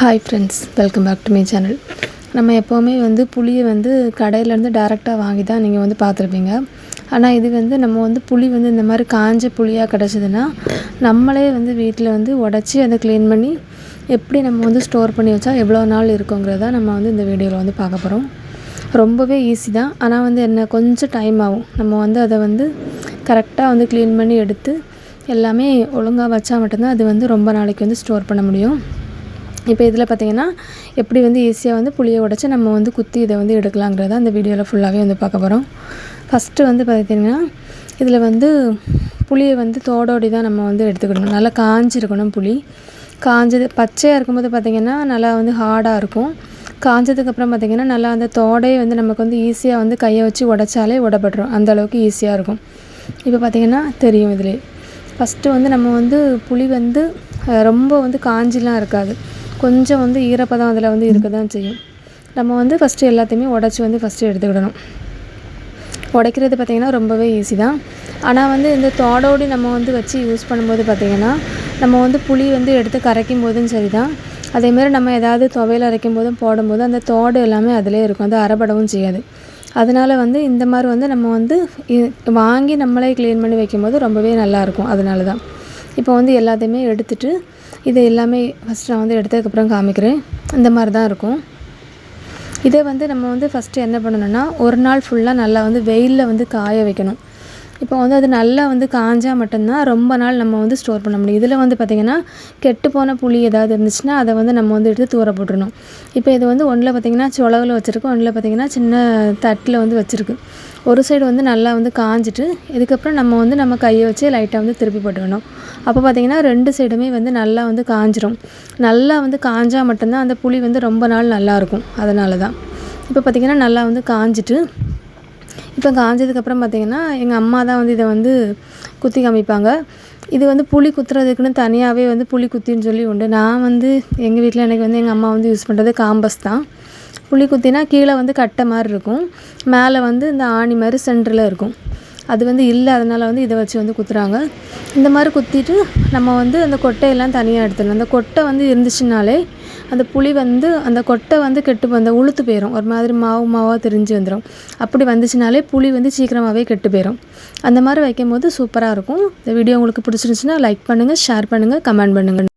Hi friends, welcome back to my channel. நம்ம எப்போவுமே புளியை கடையிலேருந்து டேரெக்டாக வாங்கி தான் நீங்கள் பார்த்துருப்பீங்க. ஆனால் இது நம்ம புளி இந்த மாதிரி காஞ்ச புளியாக கிடச்சிதுன்னா நம்மளே வீட்டில் உடச்சி அதை க்ளீன் பண்ணி எப்படி நம்ம ஸ்டோர் பண்ணி வச்சா எவ்வளோ நாள் இருக்குங்கிறத நம்ம இந்த வீடியோவில் பார்க்க போகிறோம். ரொம்பவே ஈஸி தான். ஆனால் என்ன கொஞ்சம் டைம் ஆகும். நம்ம அதை கரெக்டாக க்ளீன் பண்ணி எடுத்து எல்லாமே ஒழுங்காக வச்சா மட்டும்தான் அது ரொம்ப நாளைக்கு ஸ்டோர் பண்ண முடியும். இப்போ இதில் பார்த்திங்கன்னா எப்படி ஈஸியாக புளியை உடச்சி நம்ம குத்தி இதை எடுக்கலாங்கிறத அந்த வீடியோவில் ஃபுல்லாகவே பார்க்க போகிறோம். ஃபஸ்ட்டு பார்த்திங்கன்னா இதில் புளியை தோடோடி தான் நம்ம எடுத்துக்கணும். நல்லா காஞ்சிருக்கணும். புளி காஞ்சது பச்சையாக இருக்கும்போது பார்த்திங்கன்னா நல்லா ஹார்டாக இருக்கும். காஞ்சதுக்கப்புறம் பார்த்திங்கன்னா நல்லா அந்த தோடையை நமக்கு ஈஸியாக கையை வச்சு உடச்சாலே உடப்பட்டுரும். அந்தளவுக்கு ஈஸியாக இருக்கும். இப்போ பார்த்திங்கன்னா தெரியும். இதிலே ஃபஸ்ட்டு நம்ம புளி ரொம்ப காஞ்சிலாம் இருக்காது. கொஞ்சம் ஈரப்பதம் அதில் இருக்க தான் செய்யும். நம்ம ஃபஸ்ட்டு எல்லாத்தையுமே உடச்சி ஃபஸ்ட்டு எடுத்துக்கிடணும். உடைக்கிறது பார்த்திங்கன்னா ரொம்பவே ஈஸி தான். ஆனால் இந்த தோடோடி நம்ம வச்சு யூஸ் பண்ணும்போது பார்த்திங்கன்னா நம்ம புளி எடுத்து கரைக்கும் போதும் சரி தான், அதேமாதிரி நம்ம ஏதாவது துவையல் அரைக்கும் போதும் போடும்போது அந்த தோடு எல்லாமே அதிலே இருக்கும். அது அரைபடவும் செய்யாது. அதனால் இந்த மாதிரி நம்ம வாங்கி நம்மளே க்ளீன் பண்ணி வைக்கும்போது ரொம்பவே நல்லாயிருக்கும். அதனால தான் இப்போ எல்லாத்தையுமே எடுத்துகிட்டு இதை எல்லாமே ஃபஸ்ட்டு நான் எடுத்ததுக்கப்புறம் காமிக்கிறேன். இந்த மாதிரி தான் இருக்கும். இதை நம்ம ஃபஸ்ட்டு என்ன பண்ணணும்னா ஒரு நாள் ஃபுல்லாக நல்லா வெயிலில் காய வைக்கணும். இப்போ அது நல்லா காஞ்சால் மட்டும்தான் ரொம்ப நாள் நம்ம ஸ்டோர் பண்ண முடியும். இதில் பார்த்திங்கன்னா கெட்டுப்போன புளி ஏதாவது இருந்துச்சுன்னா அதை நம்ம எடுத்து தூர போட்டுடணும். இப்போ இது ஒன்றில் பார்த்திங்கன்னா சொலவில் வச்சுருக்கு, ஒன்றில் பார்த்திங்கன்னா சின்ன தட்டில் வச்சுருக்கு. ஒரு சைடு நல்லா காஞ்சிட்டு இதுக்கப்புறம் நம்ம கையை வச்சு லைட்டாக திருப்பி போட்டுக்கணும். அப்போ பார்த்திங்கன்னா ரெண்டு சைடுமே நல்லா காஞ்சிரும். நல்லா காஞ்சால் மட்டும்தான் அந்த புளி ரொம்ப நாள் நல்லாயிருக்கும். அதனால தான் இப்போ பார்த்திங்கன்னா நல்லா காஞ்சிட்டு இப்போ காஞ்சதுக்கப்புறம் பார்த்திங்கன்னா எங்கள் அம்மா தான் இதை குத்தி காமிப்பாங்க. இது புளி குத்துறதுக்குன்னு தனியாகவே புளி குத்தின்னு சொல்லி உண்டு. நான் எங்கள் வீட்டில் எனக்கு எங்கள் அம்மா யூஸ் பண்ணுறது காம்பஸ் தான். புளி குத்தினா கீழே கட்டை மாதிரி இருக்கும், மேலே இந்த ஆணி மாதிரி சென்டரில் இருக்கும். அது இல்லை, அதனால் இதை வச்சு குத்துறாங்க. இந்த மாதிரி குத்திட்டு நம்ம அந்த கொட்டையெல்லாம் தனியாக எடுத்துடணும். அந்த கொட்டை இருந்துச்சுனாலே அந்த புளி அந்த கொட்டை கெட்டு அந்த உளுத்து போயிடும். ஒரு மாதிரி மாவாக தெரிஞ்சு வந்துடும். அப்படி வந்துச்சுனாலே புளி சீக்கிரமாகவே கெட்டு போயிடும். அந்த மாதிரி வைக்கும் போது சூப்பராக இருக்கும். இந்த வீடியோ உங்களுக்கு பிடிச்சிருந்துச்சுன்னா லைக் பண்ணுங்கள், ஷேர் பண்ணுங்கள், கமெண்ட் பண்ணுங்கள்.